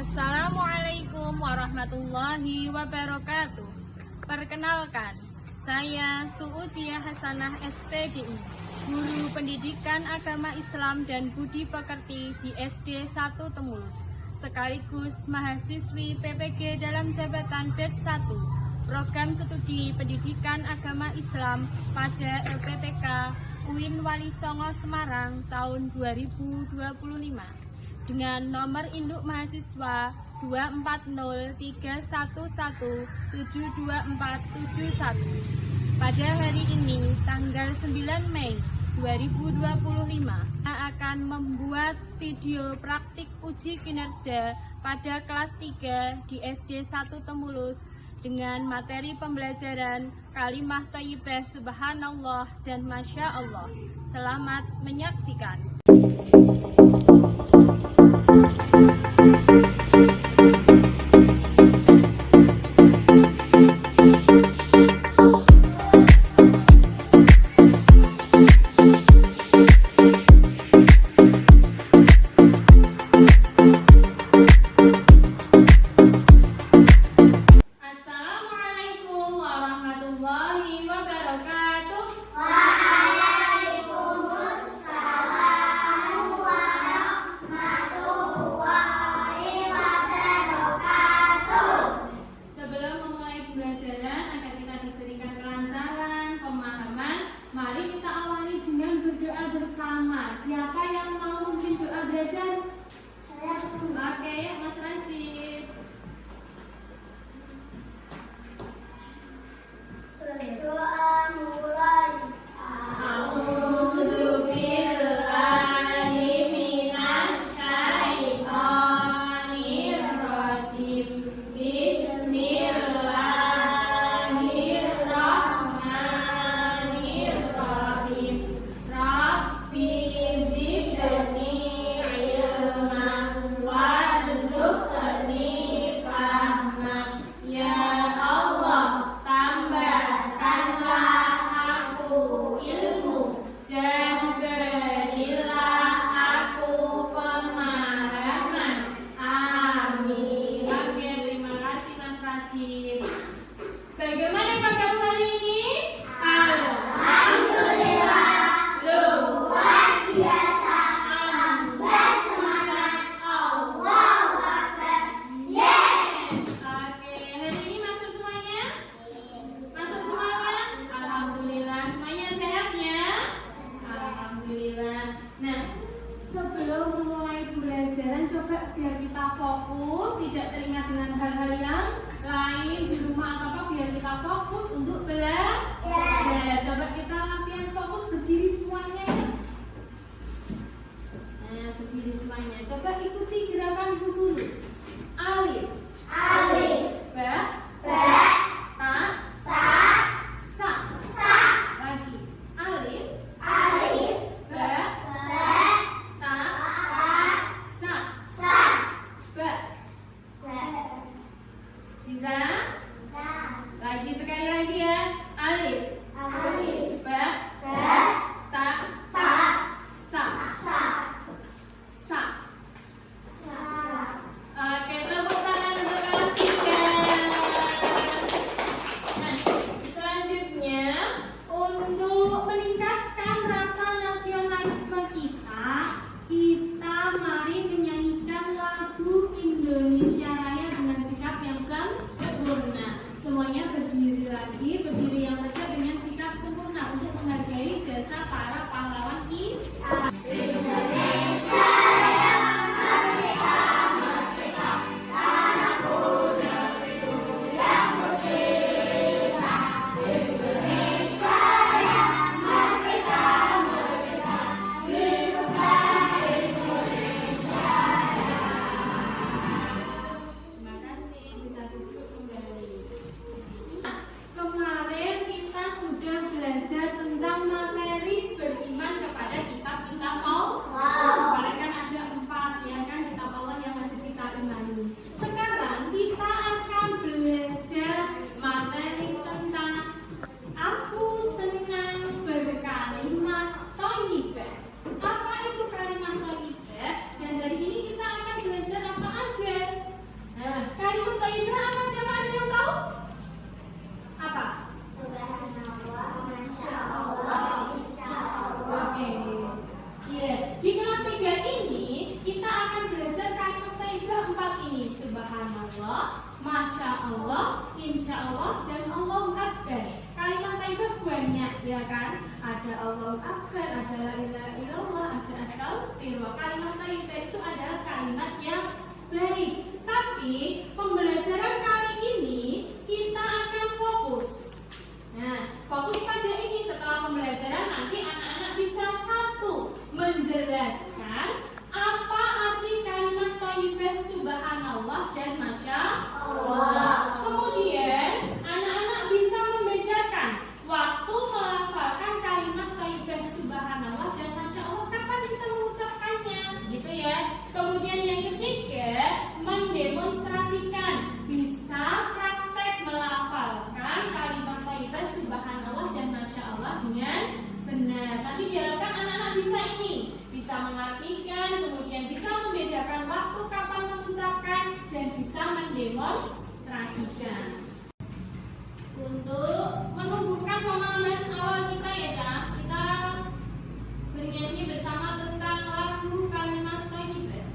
Assalamualaikum warahmatullahi wabarakatuh. Perkenalkan, saya Suudia Hasanah SPDI, Guru Pendidikan Agama Islam dan Budi Pekerti di SD 1 Temulus, sekaligus mahasiswi PPG dalam jabatan BED 1, Program Studi Pendidikan Agama Islam pada LPTK UIN Wali Songo Semarang tahun 2025 dengan nomor induk mahasiswa 24031172471. Pada hari ini, tanggal 9 Mei 2025, akan membuat video praktik uji kinerja pada kelas 3 di SD 1 Temulus dengan materi pembelajaran Kalimah Thayyibah Subhanallah dan Masya Allah. Selamat menyaksikan. Siapa yang mau memimpin doa belajar? Oke, Mas Rajib. Berdoa mulai. Bagaimana kabar hari ini? Alhamdulillah, luar biasa, tambah semangat, Allahu Akbar, yes. Oke, hari ini masuk semuanya? Masuk semuanya? Alhamdulillah, semuanya sehat ya? Alhamdulillah. Nah, sebelum mulai pembelajaran, coba biar kita fokus, tidak teringat dengan hal-hal yang lain di rumah atau apa, biar kita fokus untuk belajar. Coba kita latihan fokus, berdiri semuanya ya. Nah, berdiri semuanya. Coba ikuti gerakan dulu. Alif, Alif, ba, ba, ta, ta, sa. sa, Lagi. Alif, alif, ba, ba, ta, ta, sa. sa, Ba. ba, Bisa? sa, Lagi, sekali lagi ya. Alif, alif, ba, ba, ta, ta, sa. sa, Sa. Masya Allah, Insya Allah, dan Allahu Akbar. Kalimat thayyibah banyak, ya kan? Ada Allahu Akbar, ada la ilaha illallah, ada astagfirullah. Kalimat thayyibah itu adalah kalimat yang baik. Tapi pembelajaran kali ini kita akan fokus. Nah, fokus pada ini. Setelah pembelajaran nanti anak-anak bisa satu menjelaskan apa arti kalimat thayyibah subhanallah dan masya Allah. Kemudian anak-anak bisa membedakan waktu melafalkan kalimat thayyibah subhanallah dan masya Allah, kapan kita mengucapkannya, gitu ya. Kemudian yang ketiga, mendemonstrasikan bisa praktek melafalkan kalimat thayyibah subhanallah dan masya Allah dengan benar. Nanti diharapkan anak-anak bisa ini, bisa mengartikan, kemudian bisa membedakan waktu kapan mengucapkan, dan bisa mendemonstrasikan. Untuk menumbuhkan pemahaman awal kita ya, Kak, kita bernyanyi bersama tentang lagu kalimat thayyibah.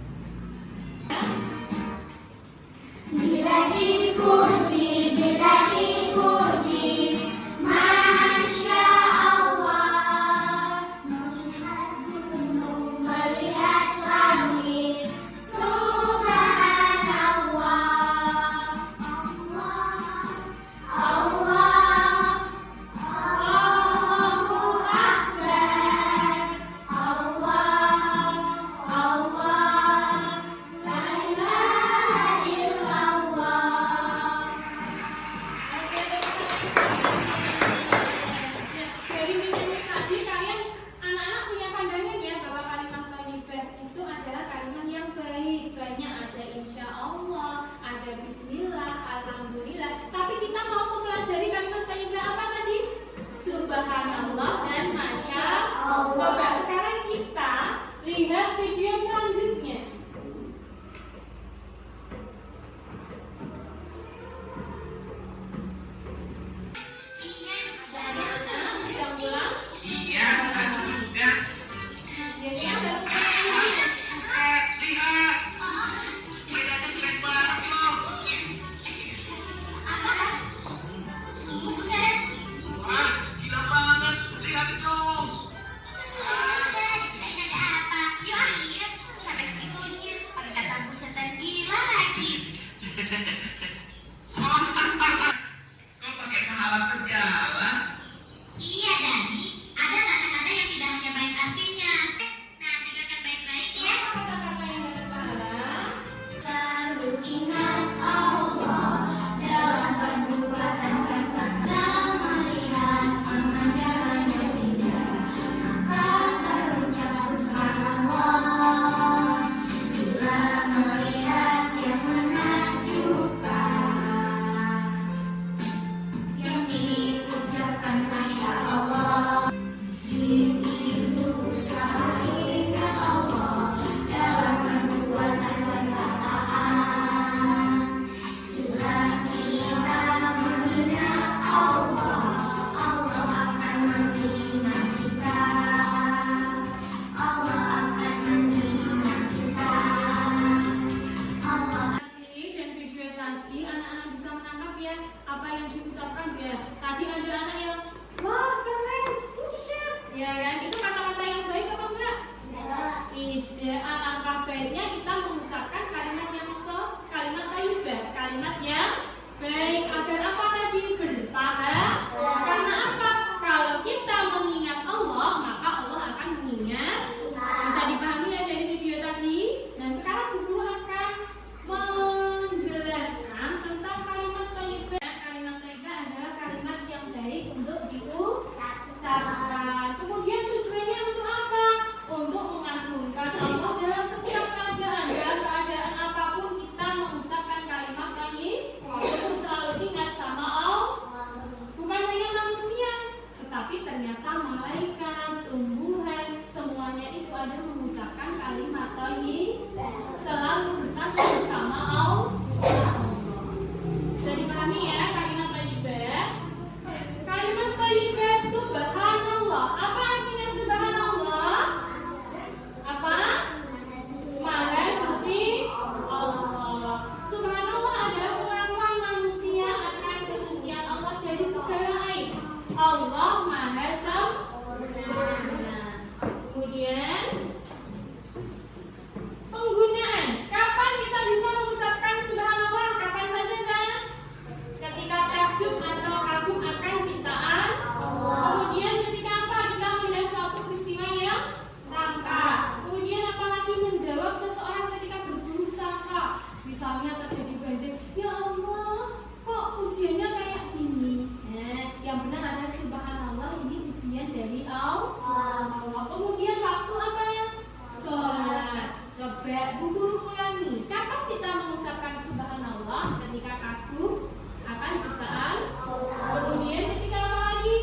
Bu Guru ulangi. Kapan kita mengucapkan subhanallah? Ketika kagum akan ciptaan. Kemudian ketika apa lagi?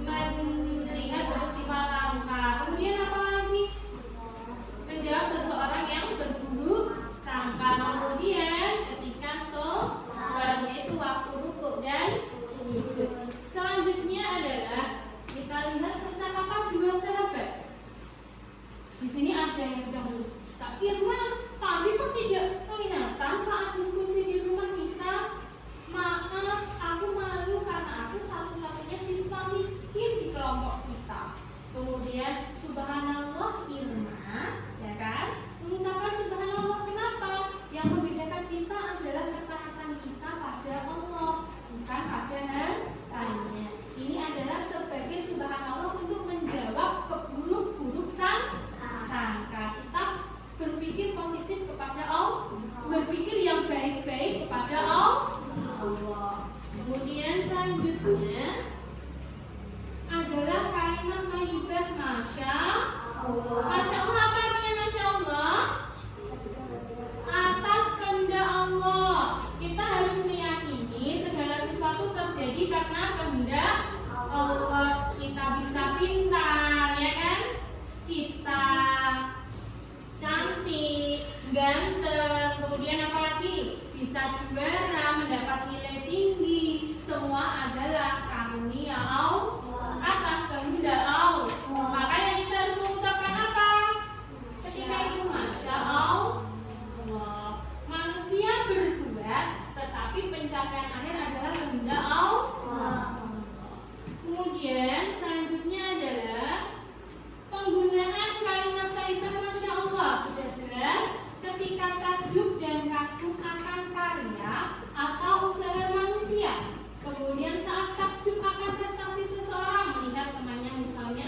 Melihat peristiwa langka. Kemudian apa lagi? Menjawab seseorang yang berburuk sangka. Kemudian ketika sholat, yaitu waktu rukuk dan sujud. Selanjutnya adalah kita lihat percakapan dua sahabat. Di sini ada yang sedang Kak Irma tadi kok tidak kelihatan saat diskusi di rumah Nisa. Maaf, aku malu karena aku satu-satunya siswa miskin di kelompok kita. Kemudian subhanallah Irma, ya kan? Mengucapkan subhanallah kenapa? Yang membedakan kita adalah ketaatan kita pada Allah, bukan pada hartanya. Ini adalah sebagai subhanallah untuk menjawab keburuk-buruk sangka. Kita berpikir positif kepada Allah, berpikir yang baik-baik kepada Allah. Kemudian selanjutnya adalah kalimat thayyibah masya Allah. Masya Allah, apa artinya masya Allah? Atas kehendak Allah. Kita harus meyakini segala sesuatu terjadi karena kehendak Allah. Kita bisa pintar, ya kan? Kita cantik, ganteng, kemudian apa lagi? Bisa juara, mendapat nilai tinggi. Semua adalah karunia Allah, atas kehendak Allah. Makanya kita harus mengucapkan apa? Ketika itu masya Allah. Manusia berbuat, tetapi pencapaian akhir adalah kehendak Allah. Kemudian selanjutnya adalah penggunaan kalimat thayyibah masya Allah. Sudah jelas ketika takjub dan kagum akan karya atau usaha manusia. Kemudian saat takjub akan prestasi seseorang, melihat temannya misalnya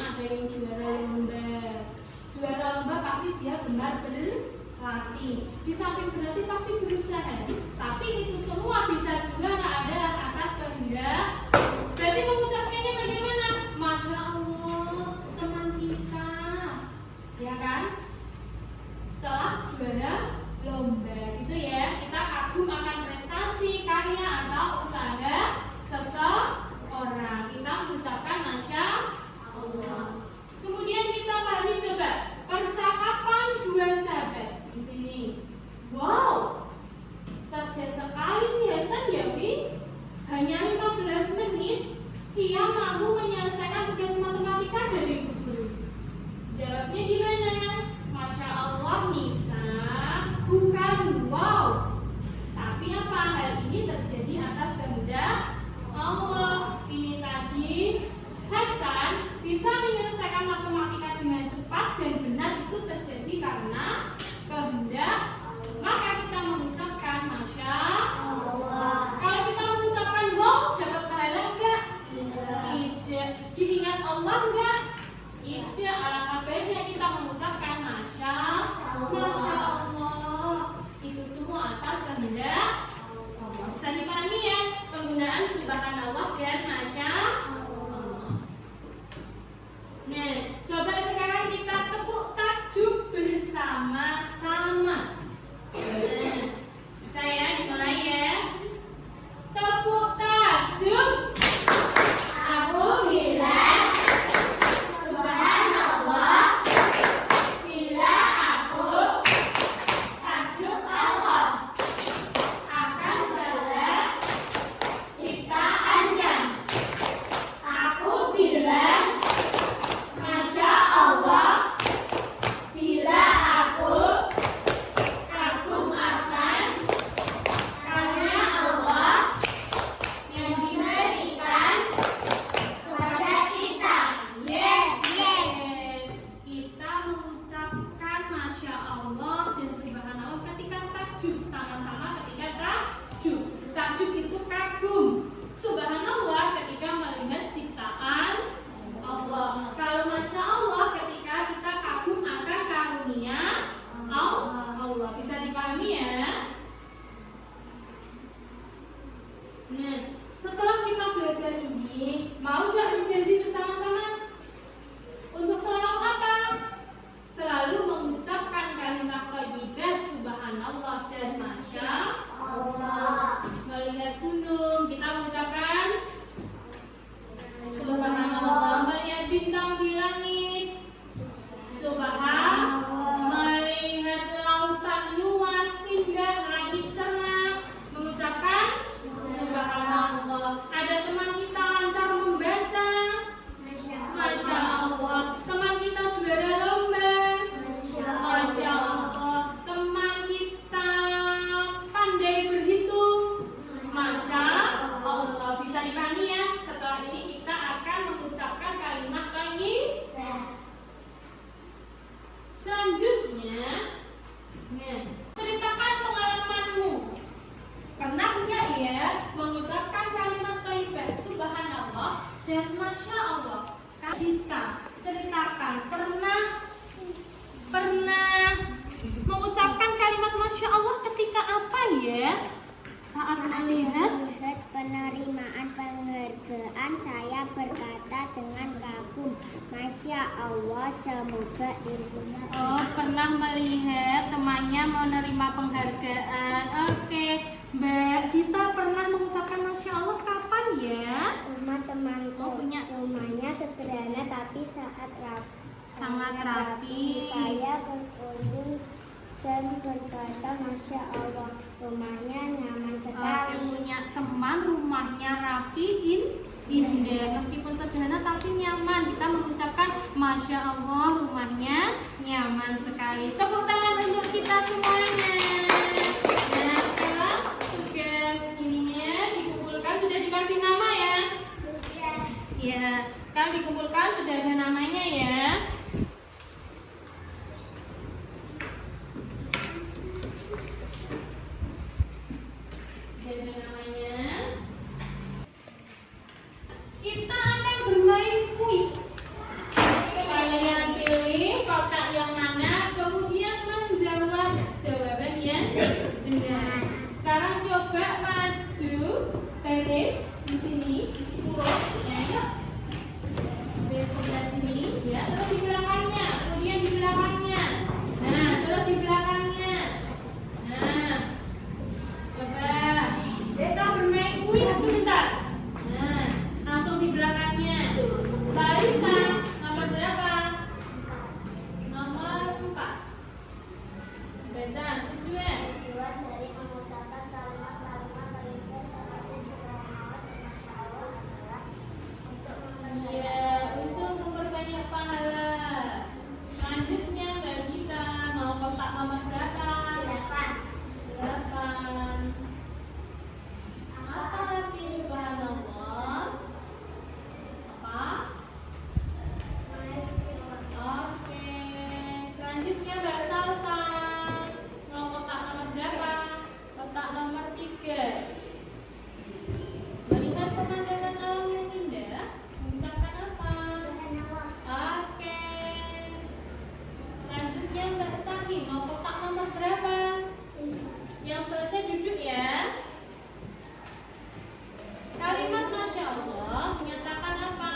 semoga dirinya pernah melihat temannya menerima penghargaan. Oke, Mbak Dita pernah mengucapkan Masya Allah kapan ya? rumah temanku. Oh, punya. Rumahnya sederhana tapi Sangat rapi. Saya berkunjung dan berkata Masya Allah, rumahnya nyaman sekali. Punya teman rumahnya rapi, indah, meskipun sederhana tapi nyaman. Kita mengucapkan Masya Allah, rumahnya nyaman sekali. Tepuk tangan untuk kita semuanya. Nah, sekarang tugas ininya dikumpulkan, sudah dikasih nama ya? Sudah. Ya, sekarang dikumpulkan, sudah ada namanya ya. Sudah ada namanya. Kita akan bermain kuis. Kalian pilih kotak yang mana, kemudian menjawab jawaban yang benar. Sekarang coba maju baris di sini, urutnya yuk. Di sebelah sini, ya. Terus di belakangnya, kemudian di belakangnya. Nah, terus di belakangnya. Nah, coba kita bermain kuis sebentar. Nah, langsung di belakangnya. Larissa, nomor berapa? Nomor 4. Baca, tujuan. Tujuan dari mengucapkan kalimat-kalimat berikut seperti subhanallah dan masya Allah adalah untuk Iya, untuk memperbanyak pahala. Selanjutnya Mbak Gita, mau kotak nomor berapa? 8. Apa arti subhanallah? Apa? Oke. Selanjutnya Mbak Salsa, mau kotak nomor berapa? Kotak nomor 3. Melihat pemandangan alam yang indah, mengucapkan apa? Oke. Selanjutnya Mbak Saki, mau kotak nomor berapa? Yang selesai duduk ya. Kalimat Masya Allah menyatakan apa?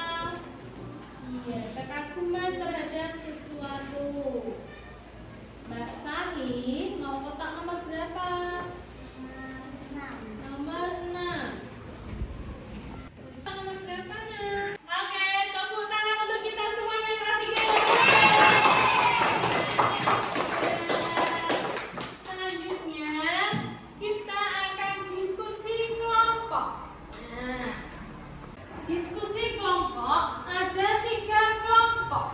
Iya, kekaguman terhadap sesuatu. Mbak Saki, mau kotak nomor berapa? Nomor 6. Kotak nomor berapanya? Oke, tepuk tangan untuk kita semuanya. Kasih Selanjutnya kita akan diskusi kelompok. Nah, diskusi kelompok ada 3 kelompok.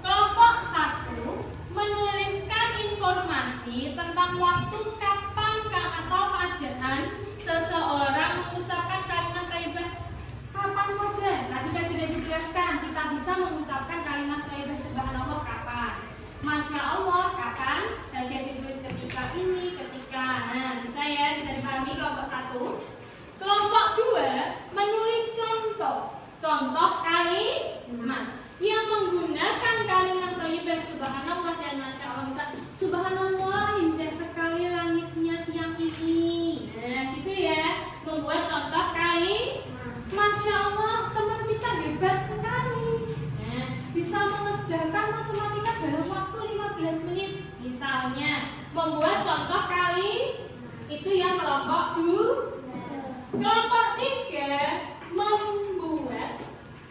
Kelompok 1 menuliskan informasi tentang waktu kapan atau keadaan seseorang mengucapkan kalimat thayyibah kapan saja. Tadi kan sudah dijelaskan, kita bisa mengucapkan kalimat thayyibah subhanallah kapan. Masya Allah kapan saja ditulis ketika ini, ketika. Nah, bisa ya, bisa dipahami kelompok 1. Kelompok 2 menulis contoh kalimat yang menggunakan kalimat thayyibah subhanallah dan masya Allah. Misal, subhanallah indah sekali langitnya siang ini. Nah, gitu ya. Membuat contoh kalimat. Masya Allah, teman kita hebat sekali. Nah, bisa mengerjakan matematika dalam waktu 15 menit. Misalnya, membuat contoh kali itu yang kelompok 2. Kelompok 3 membuat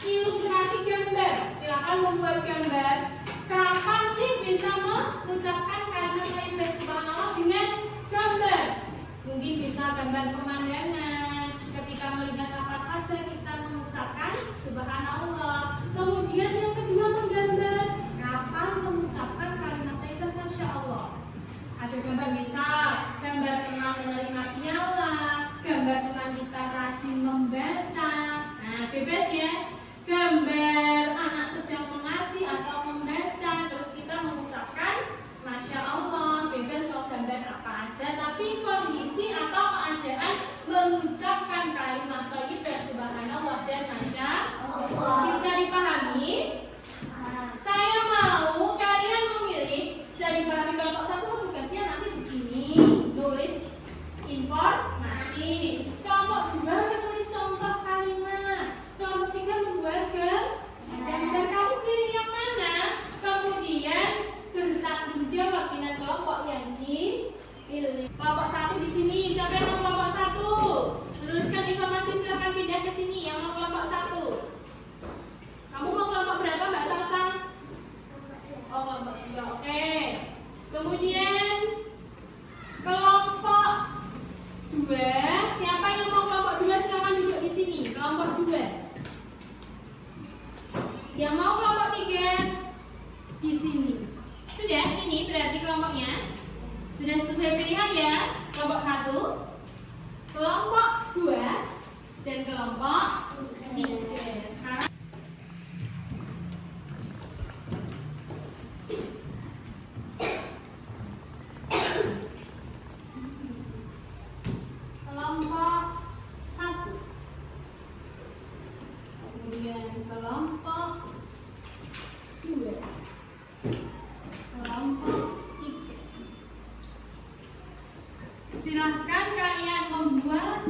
ilustrasi gambar. Silakan membuat gambar. Kapan sih bisa mengucapkan kalimat thayyibah subhanallah dengan gambar? Mungkin bisa gambar pemandangan. Ketika melihat apa saja kita mengucapkan subhanallah. Kemudian yang kedua menggambar. Kapan mengucapkan kalimat thayyibah masya Allah? Ada gambar misal gambar teman menerima piala, gambar teman kita rajin membaca. Nah, bebas ya. Gambar anak sedang mengaji atau membaca, terus kita mengucapkan masya Allah. Bebas mau gambar apa aja, tapi kondisi atau keadaan Sudah sesuai pilihan ya? Kelompok 1, kelompok 2, dan kelompok 3. Sekarang kelompok 1, kemudian kelompok 2, kelompok 3. Silahkan kalian membuat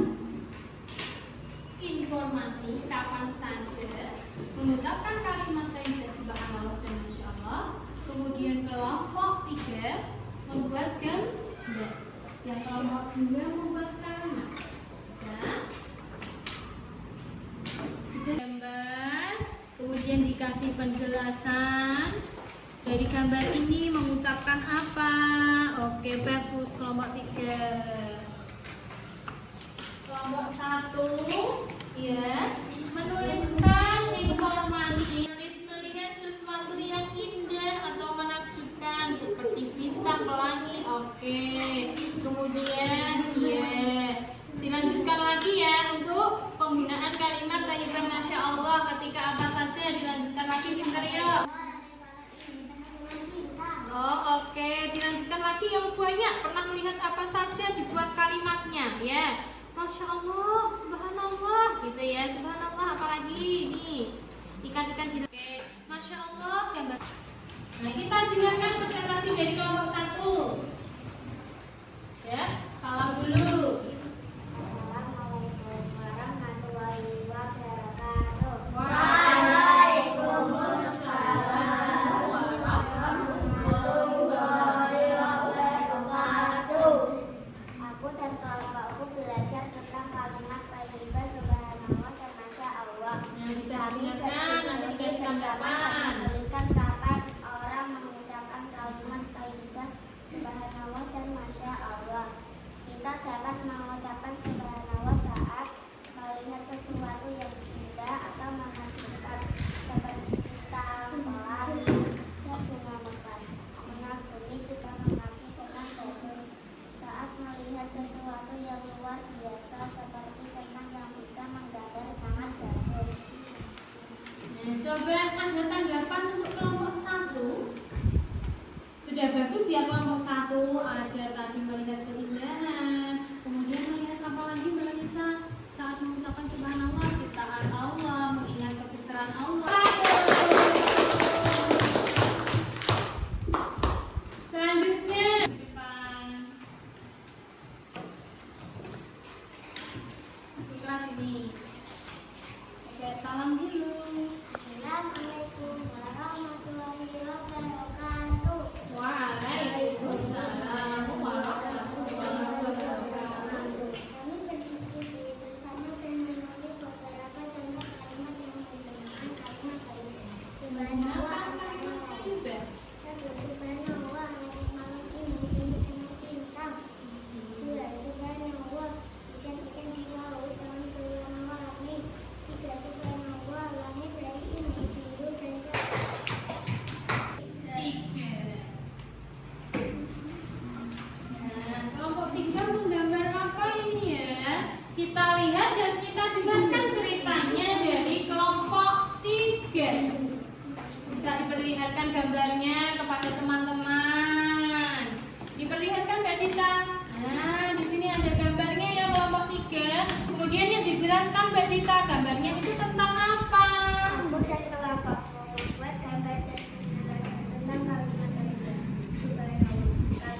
informasi kapan saja mengucapkan kalimat thayyibah subhanallah dan masya Allah. Kemudian kelompok 3 membuat gambar, yang kelompok 2 membuat kalimat. Sudah gambar, kemudian dikasih penjelasan. Dari gambar ini mengucapkan apa? Oke, bagus. Kelompok 3. Kelompok 1 ya, menuliskan informasi, melihat sesuatu yang indah atau menakjubkan seperti bintang pelangi. Oke. Kemudian ya, dilanjutkan lagi ya untuk penggunaan kalimat thayyibah masya Allah. Ketika apa saja dilanjutkan lagi, pintar ya. Oh, oke. Dilanjutkan lagi yang banyak. Pernah melihat apa saja dibuat kalimatnya ya. Masya Allah, subhanallah gitu ya. Subhanallah, apalagi nih ikan-ikan gitu. Oke, masya Allah gambar. Nah, kita dengarkan presentasi dari kelompok 1 ya. Salam dulu. Assalamualaikum warahmatullahi wabarakatuh. Waalaikumsalam warahmatullahi wabarakatuh. Aku dan kelompokku belajar tentang kalimat thayyibah subhanallah dan masya Allah. Yang bisa Kami diingatkan nanti berdiskusi kita bersama dan tanggapan. menuliskan kapan orang mengucapkan kalimat thayyibah subhanallah dan masya Allah. Kita dapat mengucapkan subhanallah saat melihat sesuatu yang indah atau menakjubkan seperti bintang pelangi dan bunga mekar. Mengagumi juga mengaji dengan bagus saat melihat sesuatu yang luar biasa seperti tentang yang bisa menggambar sangat bagus. Nah, coba ada tanggapan untuk kelompok 1. Sudah bagus ya kelompok 1. Ada tadi melihat keindahan, kemudian melihat apa lagi Mbak Lisa? Saat mengucapkan subhanallah, ciptaan Allah, mengingat kebesaran Allah. Selanjutnya depan Putra sini. Oke, salam dulu. Assalamualaikum warahmatullahi wabarakatuh. Waalaikumsalam warahmatullahi wabarakatuh. Kami berdiskusi bersama dan menulis beberapa contoh kalimat yang menggunakan kalimat thayyibah. Subhanallah, Kalimat thayyibah. subhanallah, langit malam ini penuh bintang. Dua, subhanallah, ikan-ikan di laut dalam guyuran warni. Tiga, subhanallah, langit hari ini biru dan cerah. 3. Nah, kelompok 3 menggambar apa ini ya? Kita lihat dan kita dengarkan ceritanya dari kelompok 3. Bisa diperlihatkan gambarnya kepada teman-teman. Diperlihatkan Mbak Dita. Nah, di sini ada gambarnya ya kelompok 3. Kemudian yang dijelaskan Mbak Dita, gambarnya itu tentang apa? Aku dan kelompokku membuat gambar dan penjelasan tentang kalimat thayyibah. Subhanallah.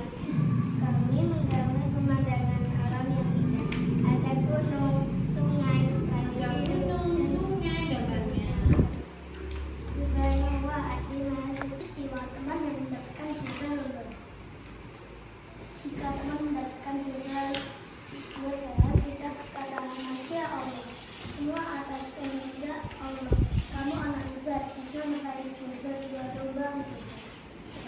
Kami menggambar pemandangan alam yang indah. Ada gunung, sungai, Ada gunung, sungai gambarnya. Subhanallah, arti maha suci jiwa teman dan mendapatkan juga lembut. Jika teman mendapatkan juga berharap kita kepada manusia Allah. Semua atas kehendak Allah. Kamu anak hebat, bisa meraih juga dua domba.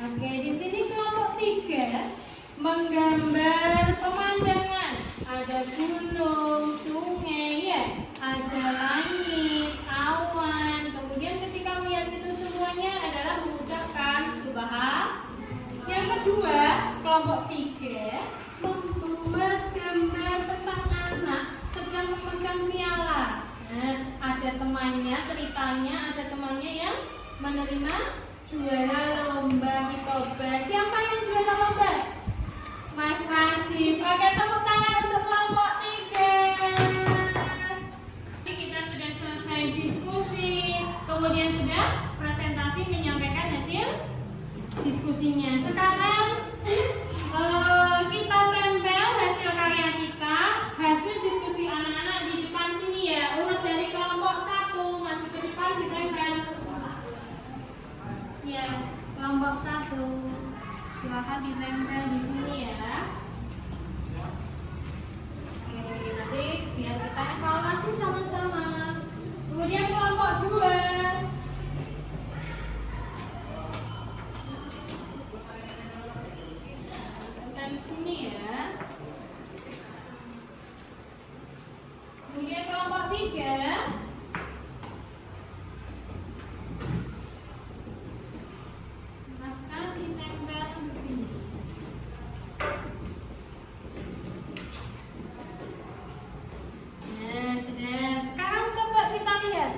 Oke, di sini kelompok 3 menggambar pemandangan. Ada gunung, sungai ya, ada langit, awan. Kemudian ketika melihat itu semuanya adalah mengucapkan subhan. Yang kedua, Kelompok 3 membuat gambar tentang anak sedang memegang piala. Nah, ada temannya, ceritanya ada temannya yang menerima juara lomba Hitoba. Siapa yang juara lomba? Mas Rajib. Oke, tepuk tangan untuk kelompok 3. Kita sudah selesai diskusi, kemudian sudah presentasi menyampaikan hasil diskusinya. Sekarang kita tempel hasil karya kita, hasil diskusi anak-anak di depan sini ya. Urut dari kelompok 1 maju ke depan ditempel. Ya, kelompok 1 silakan ditempel di sini ya. Oke, nanti biar kita evaluasi sama-sama. Kemudian kelompok 2 di sini ya. Kemudian kelompok 3 silahkan ditempel di sini. Nah, sudah. Sekarang coba kita lihat.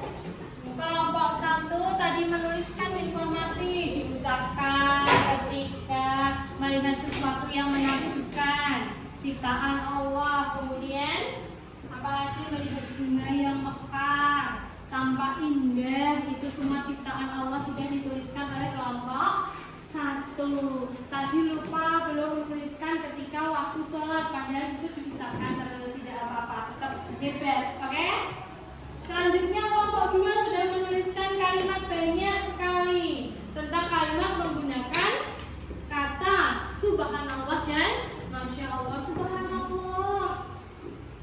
Kelompok 1 tadi menuliskan informasi diucapkan ketika melihat sesuatu yang menakjubkan, ciptaan Allah. Kemudian apalagi melihat bunga yang mekar, tampak indah. Itu semua ciptaan Allah sudah dituliskan oleh kelompok 1. Tadi lupa belum menuliskan ketika waktu sholat, padahal itu diucapkan terus, tidak apa-apa, tetap hebat. Oke? Selanjutnya kelompok 2 sudah menuliskan kalimat banyak sekali tentang kalimat menggunakan kata subhanallah dan masya Allah. Subhanallah.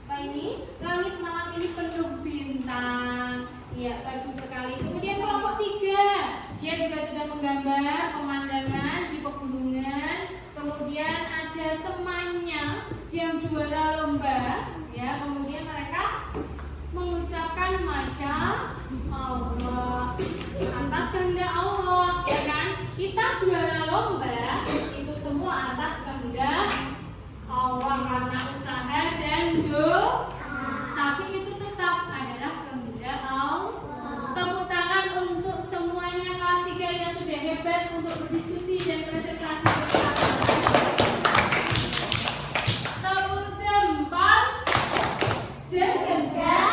Apa ini? Langit malam ini penuh bintang. Ya, bagus sekali. Kemudian kelompok 3, dia juga sudah menggambar pemandangan di pegunungan. Kemudian ada temannya yang juara lomba. Ya, kemudian mereka mengucapkan masya Allah atas kehendak Allah, ya kan? Kita juara lomba itu semua atas kehendak Allah karena usaha dan doa. Tapi itu tetap adalah kehendak Allah. Tepuk tangan untuk semuanya kelas 3 yang sudah hebat untuk berdiskusi dan presentasi bersama. Tepuk jempol. Jempol.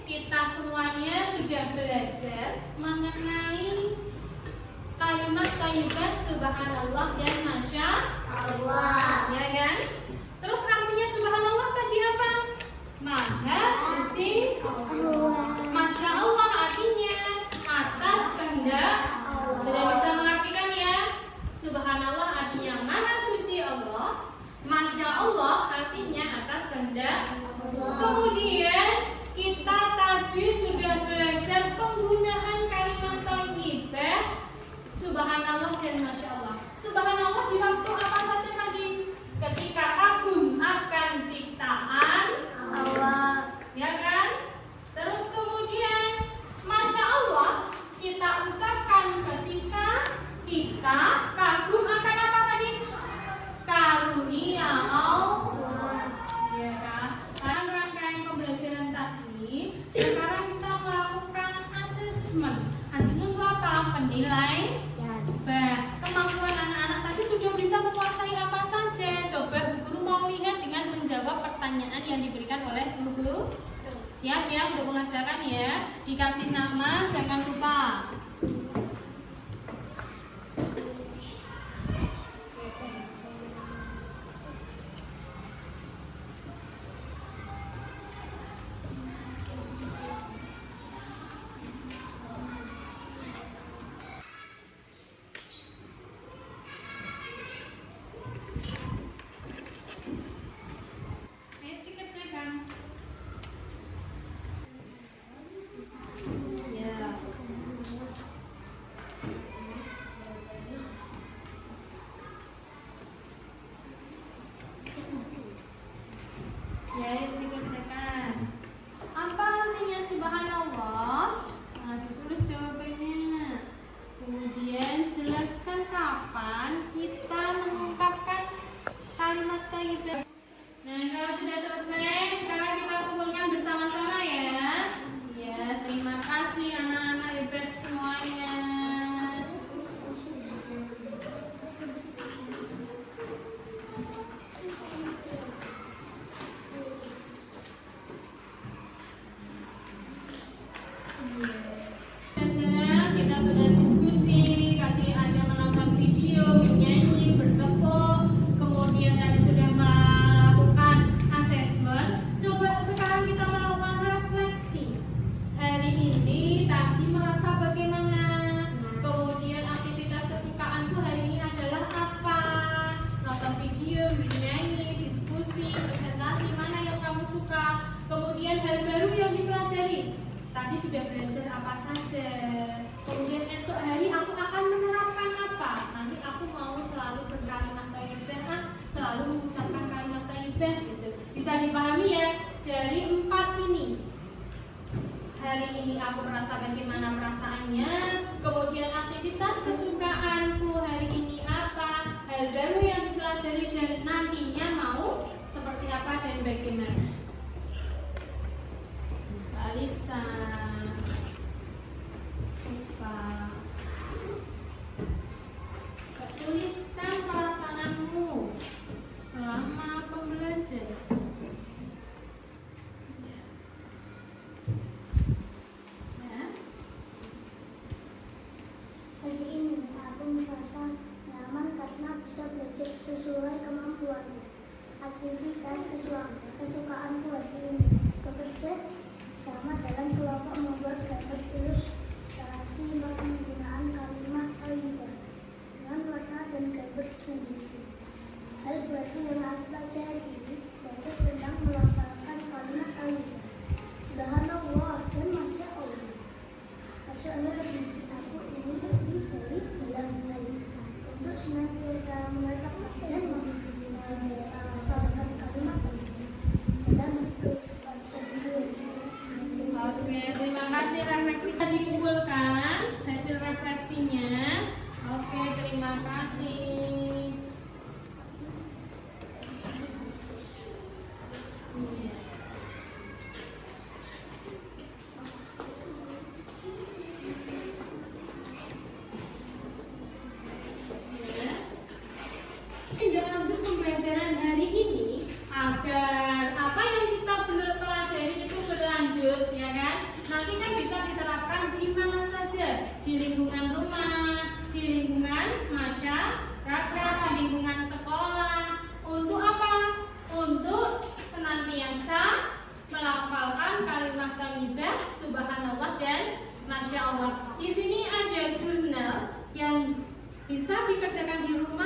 Kita semuanya sudah belajar mengenai kalimat thayyibah subhanallah dan masya Allah, ya kan? Terus artinya subhanallah tadi apa? Maha suci masya Allah, artinya atas kehendak. Sudah bisa mengartikan ya? Subhanallah artinya maha suci Allah, masya Allah artinya atas kehendak. Kemudian kita tadi sudah belajar penggunaan kalimat thayyibah subhanallah dan masya Allah. Subhanallah di waktu apa saja tadi? Ketika kagum akan ciptaan Allah, ya kan? Terus kemudian masya Allah kita ucapkan ketika kita kagum akan apa tadi? Karunia Allah, ya kan? Dalam rangkaian pembelajaran tadi, sekarang kita melakukan asesmen. Asesmen itu apa? Penilaian. Kemampuan anak-anak tadi sudah bisa menguasai apa saja. Coba Bu Guru mau lihat dengan menjawab pertanyaan yang diberikan oleh Bu Guru. Siap ya untuk mengajarkan ya. Dikasih nama, jangan lupa. Ayo dikerjakan. Ya. Tadi sudah belajar apa saja. Kemudian esok hari aku akan menerapkan apa? Nanti aku mau selalu berkalimat thayyibah, selalu mengucapkan kalimat thayyibah gitu. Bisa dipahami ya dari 4 ini. Hari ini aku merasa bagaimana perasaannya. Kemudian aktivitas kesukaanku hari ini apa? Hal baru yang dipelajari dan nantinya mau seperti apa dan bagaimana. Alisa, Siva, tuliskan perasaanmu selama pembelajaran. Hari ini aku merasa nyaman karena bisa belajar sesuai kemampuanku. Aktivitas kesukaanku hari ini bekerja sama dalam kelompok membuat gambar ilustrasi penggunaan kalimat thayyibah dengan warna dan gambar sendiri. Hal baru yang aku pelajari belajar tentang melafalkan kalimat thayyibah, subhanallah dan masya Allah. Esok hari aku ingin lebih baik dalam hal untuk senantiasa mengerti dan melafalkan kalimat thayyibah dalam kehidupan sehari-hari. Oke, terima kasih refleksi dikumpulkan hasil refleksinya. Oke, terima kasih. Tidak lanjut pembelajaran hari ini agar apa yang kita pelajari itu berlanjut, ya kan? Nanti kan bisa diterapkan di mana saja, di lingkungan rumah, di lingkungan masyarakat, di lingkungan sekolah. Untuk apa? Untuk senantiasa melafalkan kalimat thayyibah, subhanallah dan masya Allah. Di sini ada jurnal yang bisa dikerjakan di rumah.